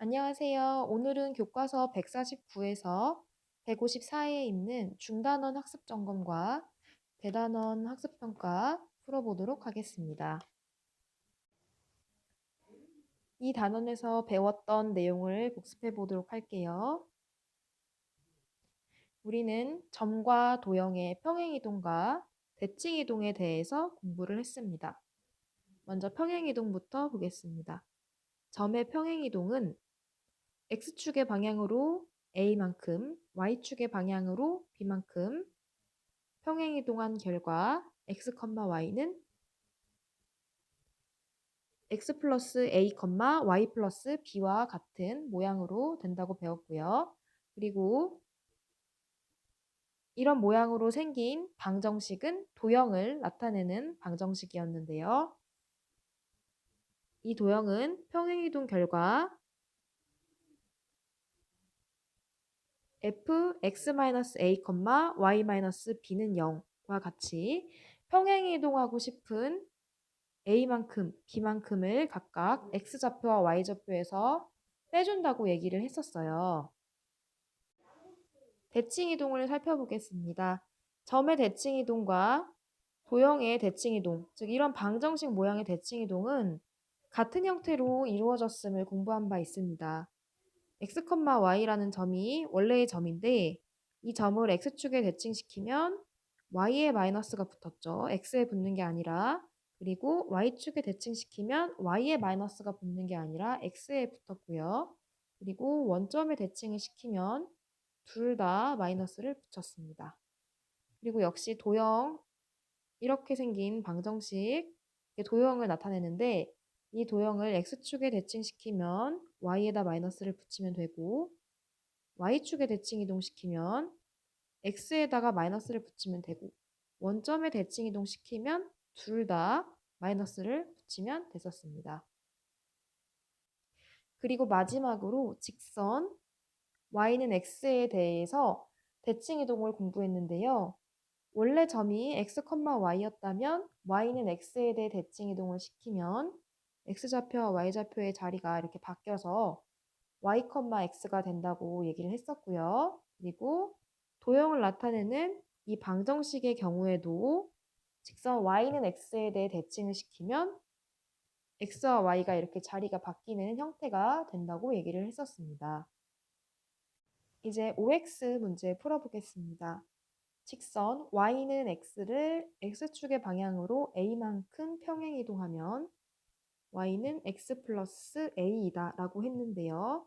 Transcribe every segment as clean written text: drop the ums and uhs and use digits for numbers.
안녕하세요. 오늘은 교과서 149에서 154에 있는 중단원 학습 점검과 대단원 학습 평가 풀어보도록 하겠습니다. 이 단원에서 배웠던 내용을 복습해 보도록 할게요. 우리는 점과 도형의 평행이동과 대칭이동에 대해서 공부를 했습니다. 먼저 평행이동부터 보겠습니다. 점의 평행이동은 X축의 방향으로 A만큼, Y축의 방향으로 B만큼 평행이동한 결과 X, Y는 X 플러스 A, Y 플러스 B와 같은 모양으로 된다고 배웠고요. 그리고 이런 모양으로 생긴 방정식은 도형을 나타내는 방정식이었는데요. 이 도형은 평행이동 결과 fx-a, y-b는 0과 같이 평행이동하고 싶은 a만큼, b만큼을 각각 x좌표와 y좌표에서 빼준다고 얘기를 했었어요. 대칭이동을 살펴보겠습니다. 점의 대칭이동과 도형의 대칭이동, 즉 이런 방정식 모양의 대칭이동은 같은 형태로 이루어졌음을 공부한 바 있습니다. x, y라는 점이 원래의 점인데 이 점을 x축에 대칭시키면 y에 마이너스가 붙었죠. x에 붙는 게 아니라. 그리고 y축에 대칭시키면 y에 마이너스가 붙는 게 아니라 x에 붙었고요. 그리고 원점에 대칭을 시키면 둘 다 마이너스를 붙였습니다. 그리고 역시 도형, 이렇게 생긴 방정식, 도형을 나타내는데 이 도형을 x축에 대칭시키면 y에다 마이너스를 붙이면 되고 y축에 대칭 이동시키면 x에다가 마이너스를 붙이면 되고 원점에 대칭 이동시키면 둘 다 마이너스를 붙이면 됐었습니다. 그리고 마지막으로 직선 y는 x에 대해서 대칭 이동을 공부했는데요. 원래 점이 x, y였다면 y는 x에 대해 대칭 이동을 시키면 x좌표와 y좌표의 자리가 이렇게 바뀌어서 y, x가 된다고 얘기를 했었고요. 그리고 도형을 나타내는 이 방정식의 경우에도 직선 y는 x에 대해 대칭을 시키면 x와 y가 이렇게 자리가 바뀌는 형태가 된다고 얘기를 했었습니다. 이제 OX 문제 풀어보겠습니다. 직선 y는 x를 x축의 방향으로 a만큼 평행이동하면 y는 x 플러스 a이다 라고 했는데요.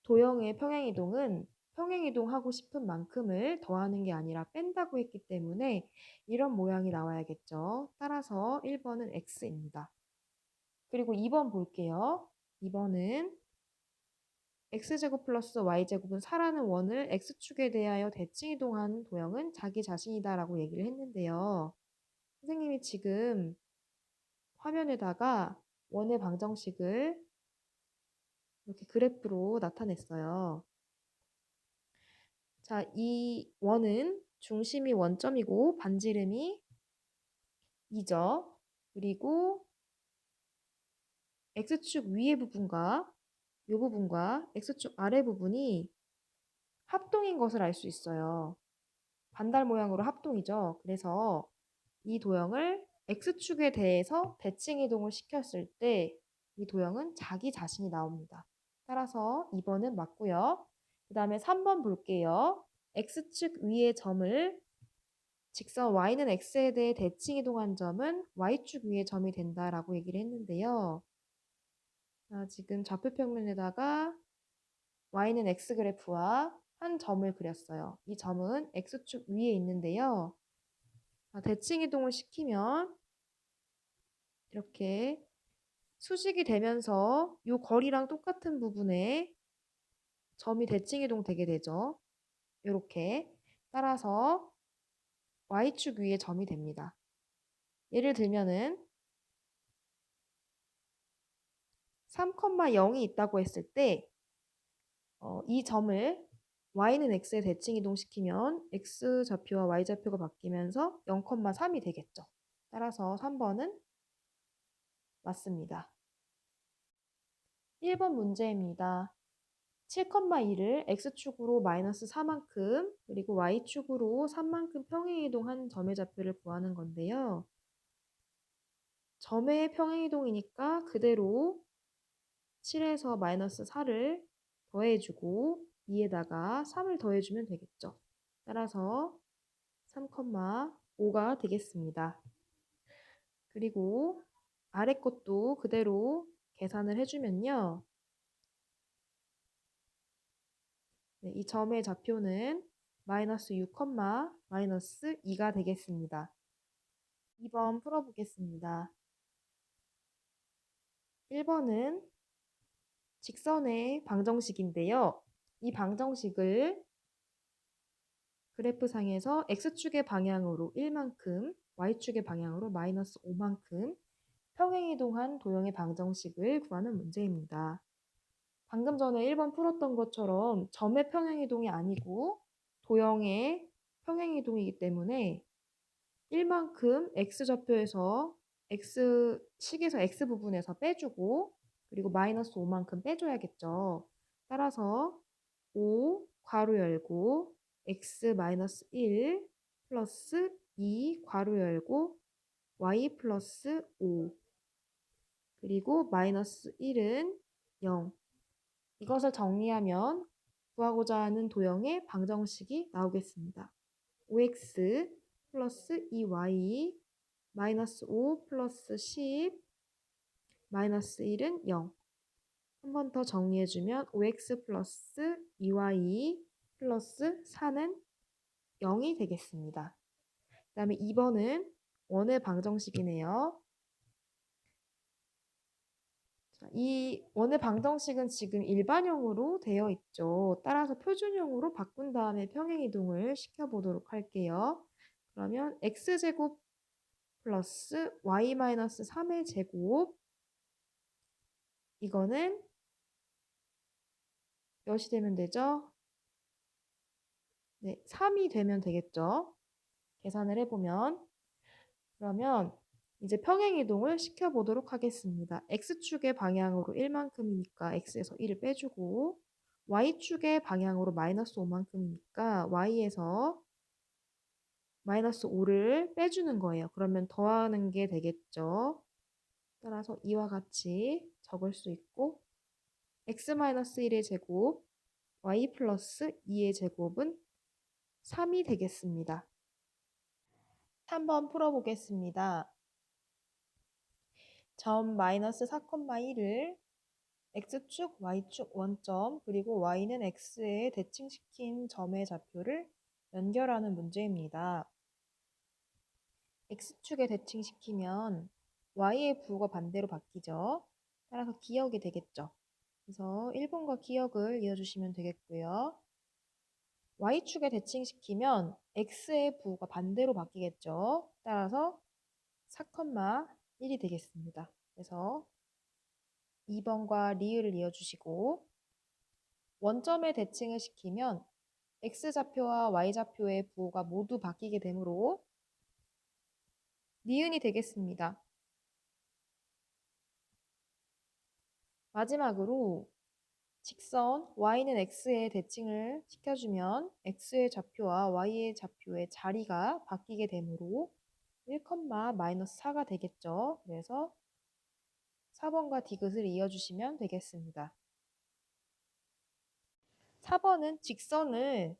도형의 평행이동은 평행이동하고 싶은 만큼을 더하는 게 아니라 뺀다고 했기 때문에 이런 모양이 나와야겠죠. 따라서 1번은 x입니다. 그리고 2번 볼게요. 2번은 x제곱 플러스 y제곱은 4라는 원을 x축에 대하여 대칭이동한 도형은 자기 자신이다 라고 얘기를 했는데요. 선생님이 지금 화면에다가 원의 방정식을 이렇게 그래프로 나타냈어요. 자, 이 원은 중심이 원점이고 반지름이 2죠. 그리고 x축 위의 부분과 이 부분과 x축 아래 부분이 합동인 것을 알 수 있어요. 반달 모양으로 합동이죠. 그래서 이 도형을 x축에 대해서 대칭 이동을 시켰을 때 이 도형은 자기 자신이 나옵니다. 따라서 2번은 맞고요. 그 다음에 3번 볼게요. x축 위의 점을 직선 y는 x에 대해 대칭 이동한 점은 y축 위의 점이 된다라고 얘기를 했는데요. 자, 지금 좌표평면에다가 y는 x 그래프와 한 점을 그렸어요. 이 점은 x축 위에 있는데요. 대칭 이동을 시키면 이렇게 수직이 되면서 이 거리랑 똑같은 부분에 점이 대칭 이동 되게 되죠. 이렇게 따라서 y축 위에 점이 됩니다. 예를 들면은 3,0이 있다고 했을 때 이 점을 y는 x에 대칭 이동시키면 x좌표와 y좌표가 바뀌면서 0,3이 되겠죠. 따라서 3번은 맞습니다. 1번 문제입니다. 7,2를 x축으로 마이너스 4만큼 그리고 y축으로 3만큼 평행이동한 점의 좌표를 구하는 건데요. 점의 평행이동이니까 그대로 7에서 마이너스 4를 더해주고 2에다가 3을 더해주면 되겠죠. 따라서 3,5가 되겠습니다. 그리고 아래 것도 그대로 계산을 해주면요. 네, 이 점의 좌표는 마이너스 6, 마이너스 2가 되겠습니다. 2번 풀어보겠습니다. 1번은 직선의 방정식인데요. 이 방정식을 그래프상에서 x축의 방향으로 1만큼, y축의 방향으로 마이너스 5만큼 평행이동한 도형의 방정식을 구하는 문제입니다. 방금 전에 1번 풀었던 것처럼 점의 평행이동이 아니고 도형의 평행이동이기 때문에 1만큼 x좌표에서 식에서 x 부분에서 빼주고 그리고 마이너스 5만큼 빼줘야겠죠. 따라서 5 괄호 열고 x 마이너스 1 플러스 2 괄호 열고 y 플러스 5 그리고 마이너스 1은 0. 이것을 정리하면 구하고자 하는 도형의 방정식이 나오겠습니다. 5x 플러스 2y 마이너스 5 플러스 10 마이너스 1은 0. 한 번 더 정리해주면 5x 플러스 2y 플러스 4는 0이 되겠습니다. 그 다음에 2번은 원의 방정식이네요. 이 원의 방정식은 지금 일반형으로 되어 있죠. 따라서 표준형으로 바꾼 다음에 평행이동을 시켜보도록 할게요. 그러면 x제곱 플러스 y 마이너스 3의 제곱 이거는 몇이 되면 되죠? 네, 3이 되면 되겠죠. 계산을 해보면 그러면 이제 평행이동을 시켜보도록 하겠습니다. x축의 방향으로 1만큼이니까 x에서 1을 빼주고 y축의 방향으로 마이너스 5만큼이니까 y에서 마이너스 5를 빼주는 거예요. 그러면 더하는 게 되겠죠. 따라서 이와 같이 적을 수 있고 x-1의 제곱 y 플러스 2의 제곱은 3이 되겠습니다. 3번 풀어보겠습니다. 점 마이너스 4,1을 x축, y축 원점, 그리고 y는 x에 대칭시킨 점의 좌표를 연결하는 문제입니다. x축에 대칭시키면 y의 부호가 반대로 바뀌죠. 따라서 기역이 되겠죠. 그래서 1번과 기역을 이어주시면 되겠고요. y축에 대칭시키면 x의 부호가 반대로 바뀌겠죠. 따라서 4,1이 되겠습니다. 그래서 2번과 리을을 이어주시고 원점에 대칭을 시키면 x좌표와 y좌표의 부호가 모두 바뀌게 되므로 니은이 되겠습니다. 마지막으로 직선 y는 x에 대칭을 시켜주면 x의 좌표와 y의 좌표의 자리가 바뀌게 되므로 1,-4가 되겠죠. 그래서 4번과 디귿을 이어주시면 되겠습니다. 4번은 직선을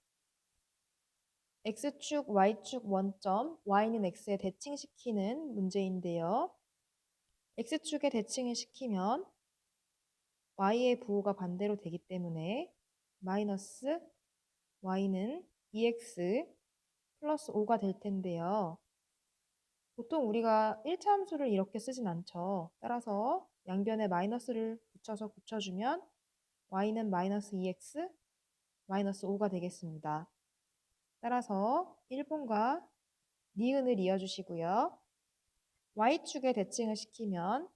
x축, y축 원점, y는 x에 대칭시키는 문제인데요. x축에 대칭을 시키면 y의 부호가 반대로 되기 때문에 마이너스 y는 2x 플러스 5가 될 텐데요. 보통 우리가 1차 함수를 이렇게 쓰진 않죠. 따라서 양변에 마이너스를 붙여서 고쳐주면 y는 마이너스 2x 마이너스 5가 되겠습니다. 따라서 1번과 니은을 이어주시고요. y축에 대칭을 시키면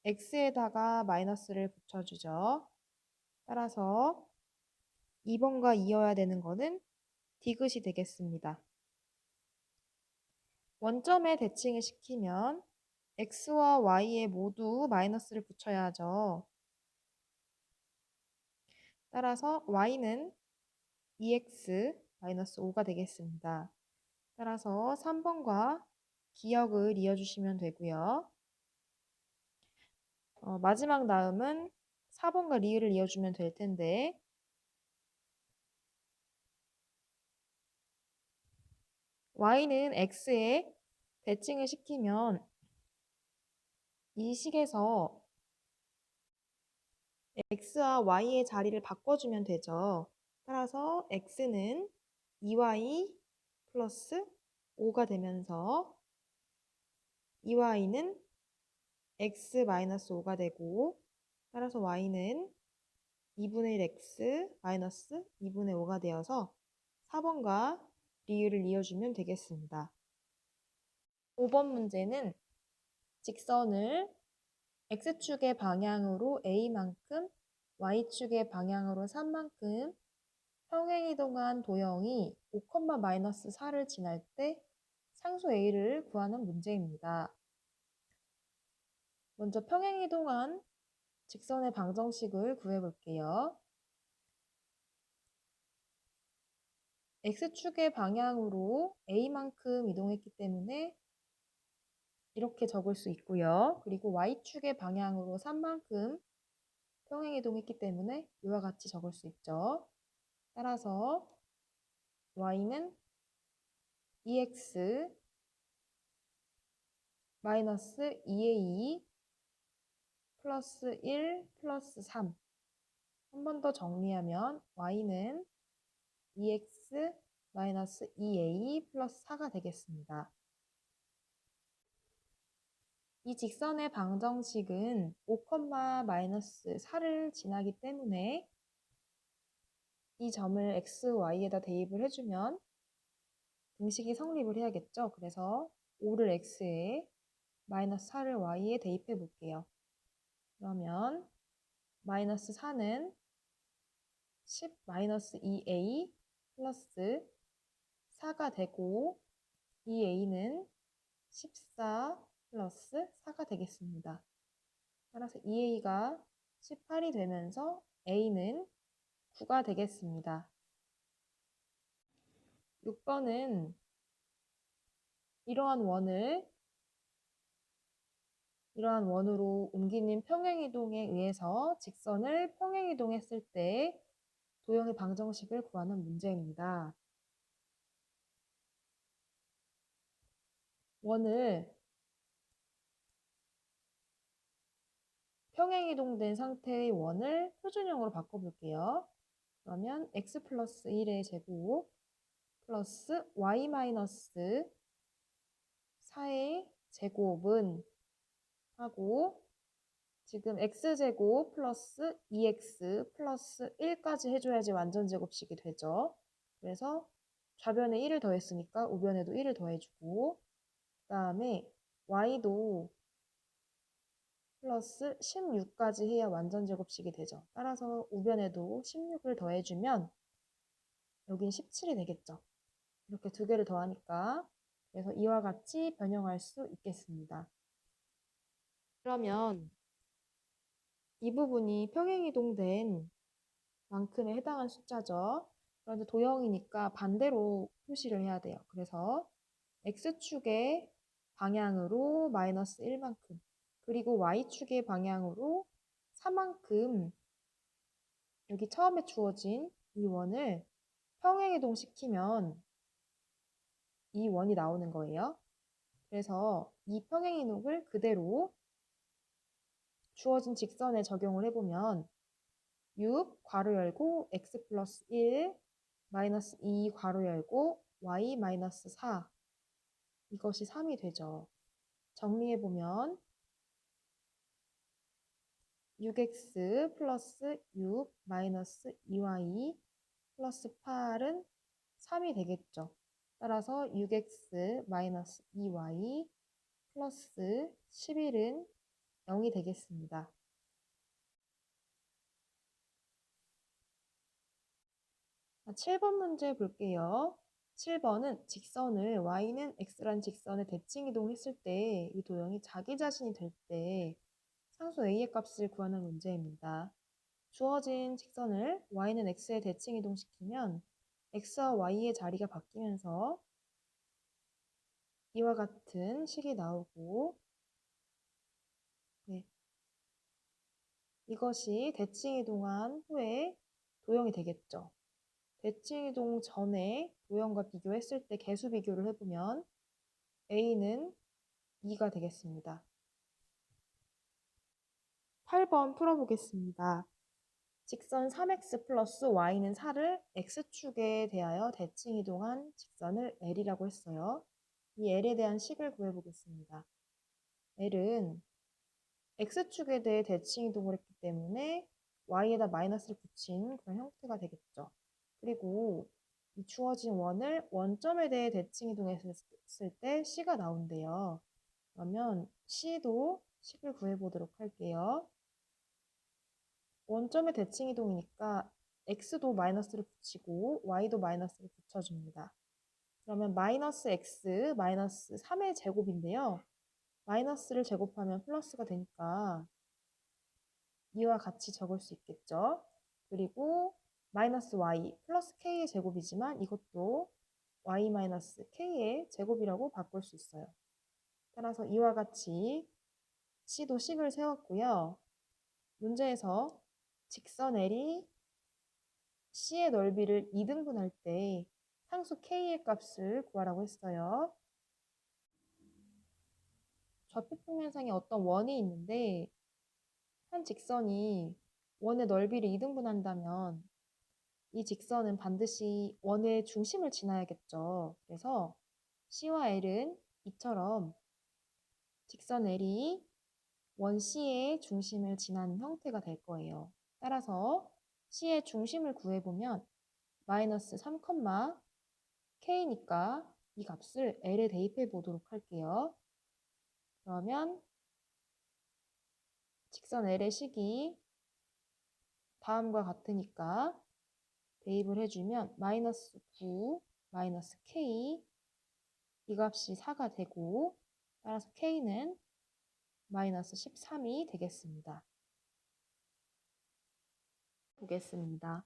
x에다가 마이너스를 붙여주죠. 따라서 2번과 이어야 되는 거는 디귿이 되겠습니다. 원점에 대칭을 시키면 x와 y에 모두 마이너스를 붙여야 하죠. 따라서 y는 2x 마이너스 5가 되겠습니다. 따라서 3번과 기역을 이어주시면 되고요. 마지막 다음은 4번과 리을을 이어주면 될 텐데 y는 x에 대칭을 시키면 이 식에서 x와 y의 자리를 바꿔주면 되죠. 따라서 x는 2y 플러스 5가 되면서 2y는 x 마이너스 5가 되고 따라서 y는 2분의 1x 마이너스 2분의 5가 되어서 4번과 리을을 이어주면 되겠습니다. 5번 문제는 직선을 x축의 방향으로 a만큼 y축의 방향으로 3만큼 평행이동한 도형이 5,-4를 지날 때 상수 a를 구하는 문제입니다. 먼저 평행이동한 직선의 방정식을 구해볼게요. x축의 방향으로 a만큼 이동했기 때문에 이렇게 적을 수 있고요. 그리고 y축의 방향으로 3만큼 평행이동했기 때문에 이와 같이 적을 수 있죠. 따라서 y는 2x 마이너스 2a 플러스 1 플러스 3. 한 번 더 정리하면 y는 2x 마이너스 2a 플러스 4가 되겠습니다. 이 직선의 방정식은 5,-4를 지나기 때문에 이 점을 x, y에다 대입을 해주면 등식이 성립을 해야겠죠. 그래서 5를 x에 마이너스 4를 y에 대입해 볼게요. 그러면 마이너스 4는 10 마이너스 2a 플러스 4가 되고 2a는 14 플러스 4가 되겠습니다. 따라서 2a가 18이 되면서 a는 9가 되겠습니다. 6번은 이러한 원으로 옮기는 평행이동에 의해서 직선을 평행이동했을 때 도형의 방정식을 구하는 문제입니다. 원을 평행이동된 상태의 원을 표준형으로 바꿔볼게요. 그러면 x 플러스 1의 제곱 플러스 y 마이너스 4의 제곱은 하고 지금 x제곱 플러스 2x 플러스 1까지 해줘야지 완전제곱식이 되죠. 그래서 좌변에 1을 더했으니까 우변에도 1을 더해주고 그 다음에 y도 플러스 16까지 해야 완전제곱식이 되죠. 따라서 우변에도 16을 더해주면 여긴 17이 되겠죠. 이렇게 두 개를 더하니까 그래서 이와 같이 변형할 수 있겠습니다. 그러면 이 부분이 평행이동된 만큼에 해당한 숫자죠. 그런데 도형이니까 반대로 표시를 해야 돼요. 그래서 x축의 방향으로 마이너스 1만큼 그리고 y축의 방향으로 4만큼 여기 처음에 주어진 이 원을 평행이동 시키면 이 원이 나오는 거예요. 그래서 이 평행이동을 그대로 주어진 직선에 적용을 해보면 6 괄호 열고 x 플러스 1 마이너스 2 괄호 열고 y 마이너스 4 이것이 3이 되죠. 정리해보면 6x 플러스 6 마이너스 2y 플러스 8은 3이 되겠죠. 따라서 6x 마이너스 2y 플러스 11은 0이 되겠습니다. 7번 문제 볼게요. 7번은 직선을 y는 x라는 직선에 대칭 이동했을 때 이 도형이 자기 자신이 될 때 상수 a의 값을 구하는 문제입니다. 주어진 직선을 y는 x에 대칭 이동시키면 x와 y의 자리가 바뀌면서 이와 같은 식이 나오고, 네, 이것이 대칭 이동한 후에 도형이 되겠죠. 대칭 이동 전에 도형과 비교했을 때 개수 비교를 해보면 a는 2가 되겠습니다. 8번 풀어보겠습니다. 직선 3x 플러스 y는 4를 x축에 대하여 대칭 이동한 직선을 L이라고 했어요. 이 L에 대한 식을 구해보겠습니다. L은 x축에 대해 대칭 이동을 했기 때문에 y에다 마이너스를 붙인 그런 형태가 되겠죠. 그리고 이 주어진 원을 원점에 대해 대칭 이동했을 때 C가 나온대요. 그러면 C도 식을 구해보도록 할게요. 원점의 대칭 이동이니까 x도 마이너스를 붙이고 y도 마이너스를 붙여줍니다. 그러면 마이너스 x 마이너스 3의 제곱인데요. 마이너스를 제곱하면 플러스가 되니까 이와 같이 적을 수 있겠죠. 그리고 마이너스 y 플러스 k의 제곱이지만 이것도 y 마이너스 k의 제곱이라고 바꿀 수 있어요. 따라서 이와 같이 c도 식을 세웠고요. 문제에서 직선 L이 C의 넓이를 2등분할 때 상수 K의 값을 구하라고 했어요. 좌표평면상에 어떤 원이 있는데 한 직선이 원의 넓이를 2등분한다면 이 직선은 반드시 원의 중심을 지나야겠죠. 그래서 C와 L은 이처럼 직선 L이 원 C의 중심을 지난 형태가 될 거예요. 따라서 C의 중심을 구해보면 마이너스 3, K니까 이 값을 L에 대입해 보도록 할게요. 그러면 직선 L의 식이 다음과 같으니까 대입을 해주면 마이너스 9, 마이너스 K 이 값이 4가 되고 따라서 K는 마이너스 13이 되겠습니다. 보겠습니다.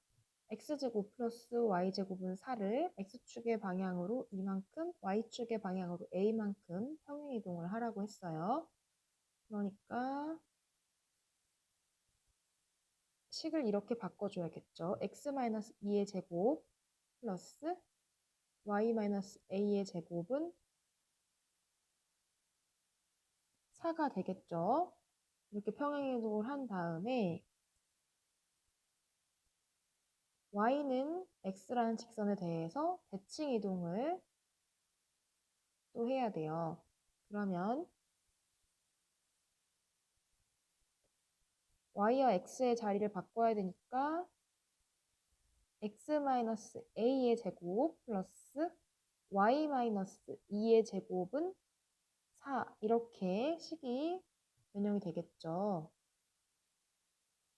x제곱 플러스 y제곱은 4를 x축의 방향으로 이만큼, y축의 방향으로 a만큼 평행이동을 하라고 했어요. 그러니까 식을 이렇게 바꿔줘야겠죠. x-2의 제곱 플러스 y-a의 제곱은 4가 되겠죠. 이렇게 평행이동을 한 다음에 y는 x라는 직선에 대해서 대칭 이동을 또 해야 돼요. 그러면 y와 x의 자리를 바꿔야 되니까 x-a의 제곱 플러스 y-2의 제곱은 4 이렇게 식이 변형이 되겠죠.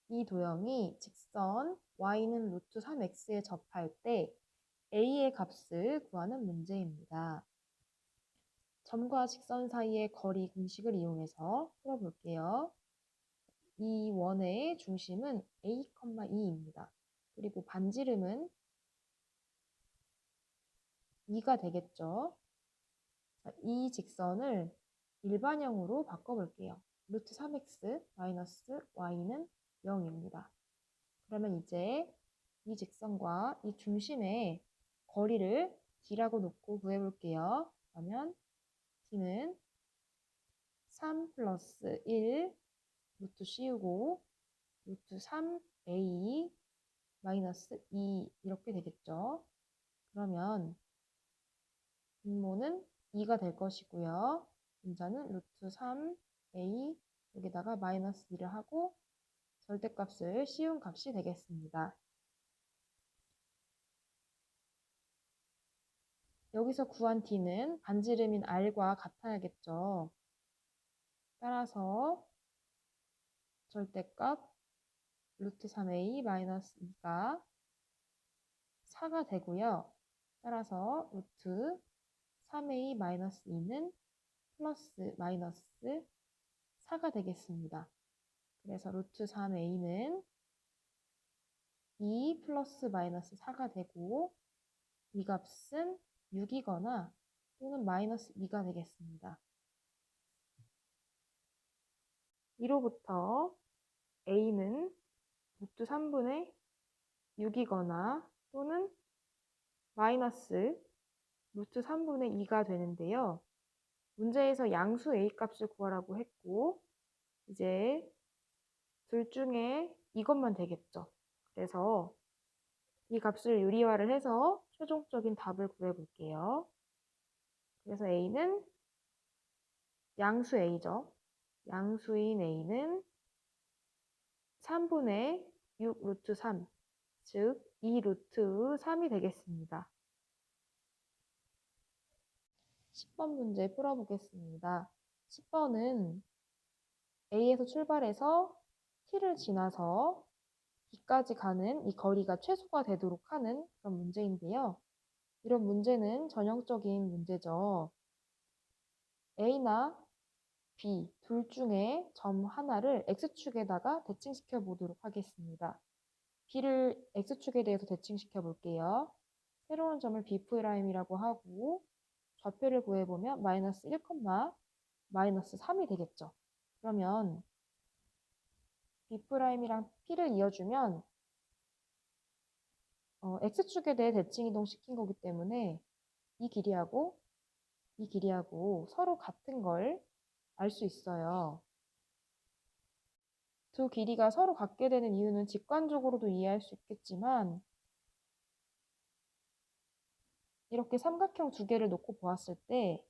이 도형이 직선 y는 루트 3x에 접할 때 a의 값을 구하는 문제입니다. 점과 직선 사이의 거리 공식을 이용해서 풀어볼게요. 이 원의 중심은 a, 2입니다. 그리고 반지름은 2가 되겠죠. 이 직선을 일반형으로 바꿔볼게요. 루트 3x 마이너스 y는 0입니다. 그러면 이제 이 직선과 이 중심의 거리를 d라고 놓고 구해볼게요. 그러면 d는 3 플러스 1 루트 씌우고 루트 3a 마이너스 2 이렇게 되겠죠. 그러면 분모는 2가 될 것이고요. 분자는 루트 3a 여기다가 마이너스 2를 하고 절대값을 씌운 값이 되겠습니다. 여기서 구한 d는 반지름인 r과 같아야겠죠. 따라서 절대값 루트 3a 마이너스 2가 4가 되고요. 따라서 루트 3a 마이너스 2는 플러스 마이너스 4가 되겠습니다. 그래서 루트 3a는 2 플러스 마이너스 4가 되고 이 값은 6이거나 또는 마이너스 2가 되겠습니다. 이로부터 a는 루트 3분의 6이거나 또는 마이너스 루트 3분의 2가 되는데요. 문제에서 양수 a 값을 구하라고 했고 이제 둘 중에 이것만 되겠죠. 그래서 이 값을 유리화를 해서 최종적인 답을 구해볼게요. 그래서 a는 양수 a죠. 양수인 a는 3분의 6 루트 3, 즉 2 루트 3이 되겠습니다. 10번 문제 풀어보겠습니다. 10번은 A에서 출발해서 T를 지나서 B까지 가는 이 거리가 최소가 되도록 하는 그런 문제인데요. 이런 문제는 전형적인 문제죠. A나 B 둘 중에 점 하나를 X축에다가 대칭시켜 보도록 하겠습니다. B를 X축에 대해서 대칭시켜 볼게요. 새로운 점을 B'이라고 하고 좌표를 구해보면 마이너스 1, 마이너스 3이 되겠죠. 그러면 B'이랑 P를 이어주면 X축에 대해 대칭이동 시킨 거기 때문에 이 길이하고 이 길이하고 서로 같은 걸 알 수 있어요. 두 길이가 서로 같게 되는 이유는 직관적으로도 이해할 수 있겠지만 이렇게 삼각형 두 개를 놓고 보았을 때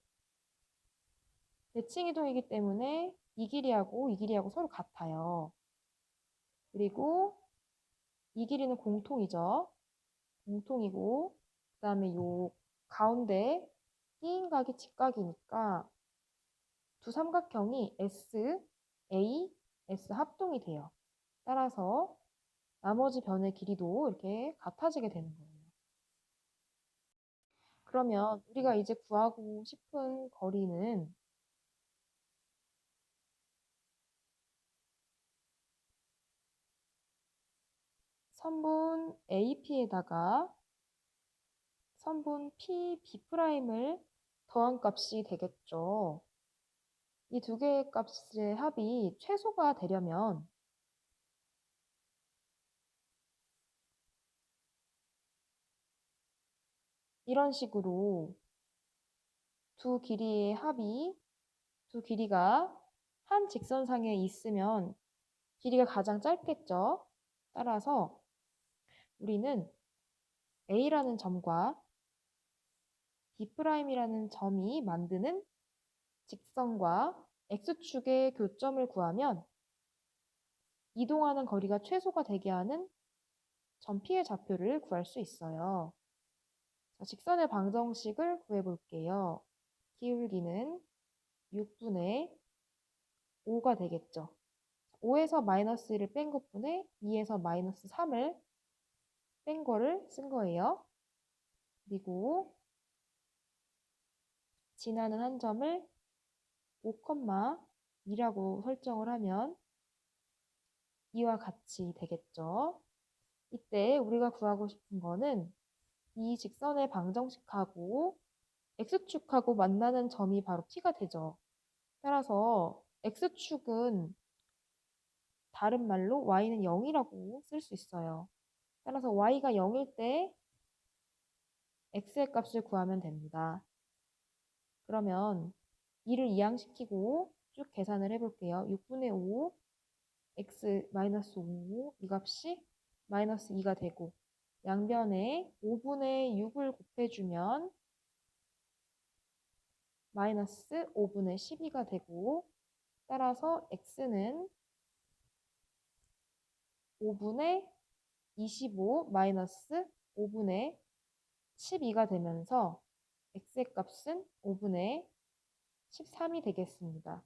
대칭이동이기 때문에 이 길이하고 이 길이하고 서로 같아요. 그리고 이 길이는 공통이죠. 공통이고 그 다음에 요 가운데 끼인각이 직각이니까 두 삼각형이 S, A, S 합동이 돼요. 따라서 나머지 변의 길이도 이렇게 같아지게 되는 거예요. 그러면 우리가 이제 구하고 싶은 거리는 선분 AP에다가 선분 P, B'을 더한 값이 되겠죠. 이 두 개의 값의 합이 최소가 되려면 이런 식으로 두 길이의 합이 두 길이가 한 직선상에 있으면 길이가 가장 짧겠죠. 따라서 우리는 A라는 점과 B'이라는 점이 만드는 직선과 X축의 교점을 구하면 이동하는 거리가 최소가 되게 하는 점 P의 좌표를 구할 수 있어요. 자, 직선의 방정식을 구해볼게요. 기울기는 6분의 5가 되겠죠. 5에서 마이너스 1을 뺀 것분에 2에서 마이너스 3을 뺀 거를 쓴 거예요. 그리고 지나는 한 점을 5,2라고 설정을 하면 이와 같이 되겠죠. 이때 우리가 구하고 싶은 거는 이 직선의 방정식하고 X축하고 만나는 점이 바로 T가 되죠. 따라서 X축은 다른 말로 Y는 0이라고 쓸 수 있어요. 따라서 Y가 0일 때 X의 값을 구하면 됩니다. 그러면 2를 이항시키고 쭉 계산을 해볼게요. 6분의 5, X 마이너스 5, 이 값이 마이너스 2가 되고 양변에 5분의 6을 곱해주면 마이너스 5분의 12가 되고 따라서 X는 5분의 25 마이너스 5분의 12가 되면서 X의 값은 5분의 13이 되겠습니다.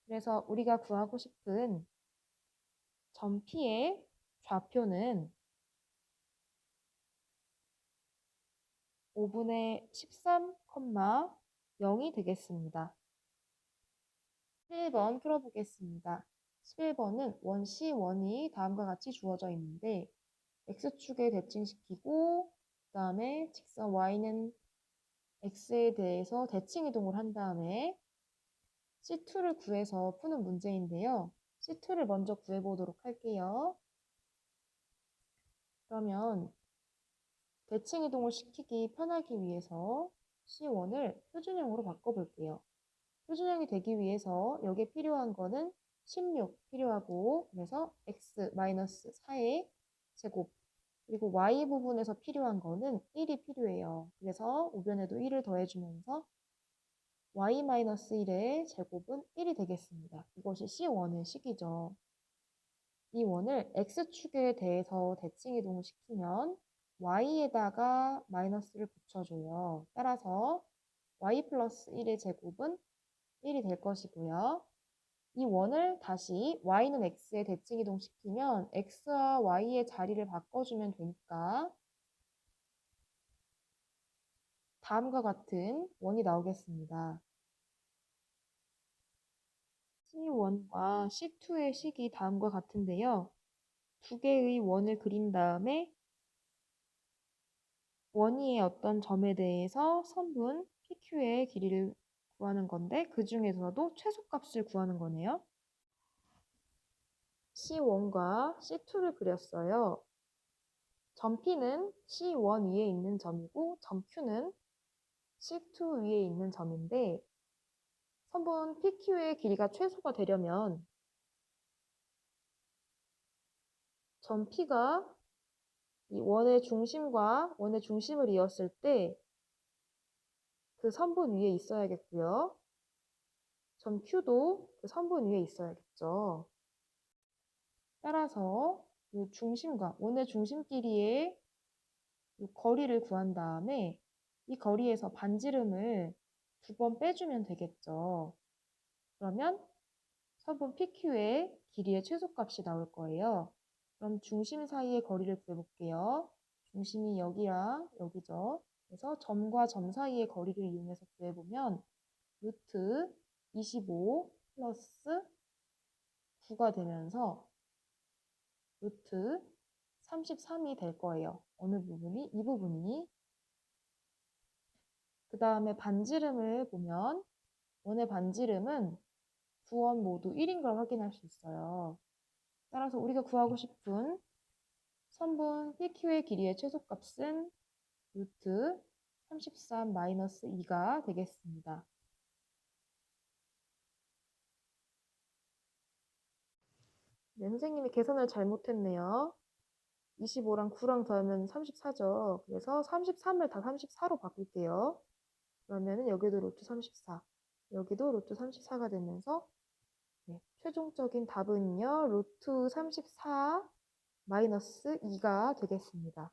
그래서 우리가 구하고 싶은 점 P의 좌표는 5분의 13, 0이 되겠습니다. 11번 풀어보겠습니다. 11번은 원 C1이 다음과 같이 주어져 있는데 X축에 대칭시키고 그 다음에 직선 Y는 X에 대해서 대칭 이동을 한 다음에 C2를 구해서 푸는 문제인데요. C2를 먼저 구해보도록 할게요. 그러면 대칭 이동을 시키기 편하기 위해서 C1을 표준형으로 바꿔볼게요. 표준형이 되기 위해서 여기에 필요한 거는 16 필요하고 그래서 x-4의 제곱 그리고 y 부분에서 필요한 거는 1이 필요해요. 그래서 우변에도 1을 더해주면서 y-1의 제곱은 1이 되겠습니다. 이것이 C1의 식이죠. 이 원을 x축에 대해서 대칭 이동을 시키면 y에다가 마이너스를 붙여줘요. 따라서 y 플러스 1의 제곱은 1이 될 것이고요. 이 원을 다시 y는 x에 대칭 이동시키면 x와 y의 자리를 바꿔주면 되니까 다음과 같은 원이 나오겠습니다. C1과 C2의 식이 다음과 같은데요. 두 개의 원을 그린 다음에 원위의 어떤 점에 대해서 선분 PQ의 길이를 구하는 건데 그 중에서도 최소값을 구하는 거네요. C1과 C2를 그렸어요. 점 P는 C1 위에 있는 점이고 점 Q는 C2 위에 있는 점인데 선분 PQ의 길이가 최소가 되려면 점 P가 이 원의 중심과 원의 중심을 이었을 때 그 선분 위에 있어야겠고요. 점 Q도 그 선분 위에 있어야겠죠. 따라서 이 중심과 원의 중심끼리의 이 거리를 구한 다음에 이 거리에서 반지름을 2번 빼주면 되겠죠. 그러면 선분 PQ의 길이의 최소값이 나올 거예요. 그럼 중심 사이의 거리를 구해볼게요. 중심이 여기랑 여기죠. 그래서 점과 점 사이의 거리를 이용해서 구해보면 루트 25 플러스 9가 되면서 루트 33이 될 거예요. 어느 부분이? 이 부분이. 그 다음에 반지름을 보면 원의 반지름은 두 원 모두 1인 걸 확인할 수 있어요. 따라서 우리가 구하고 싶은 선분 PQ의 길이의 최소값은 루트 33 마이너스 2가 되겠습니다. 네, 선생님이 계산을 잘못했네요. 25랑 9랑 더하면 34죠. 그래서 33을 다 34로 바꿀게요. 그러면은 여기도 루트 34, 여기도 루트 34가 되면서 네, 최종적인 답은요. 루트 34 마이너스 2가 되겠습니다.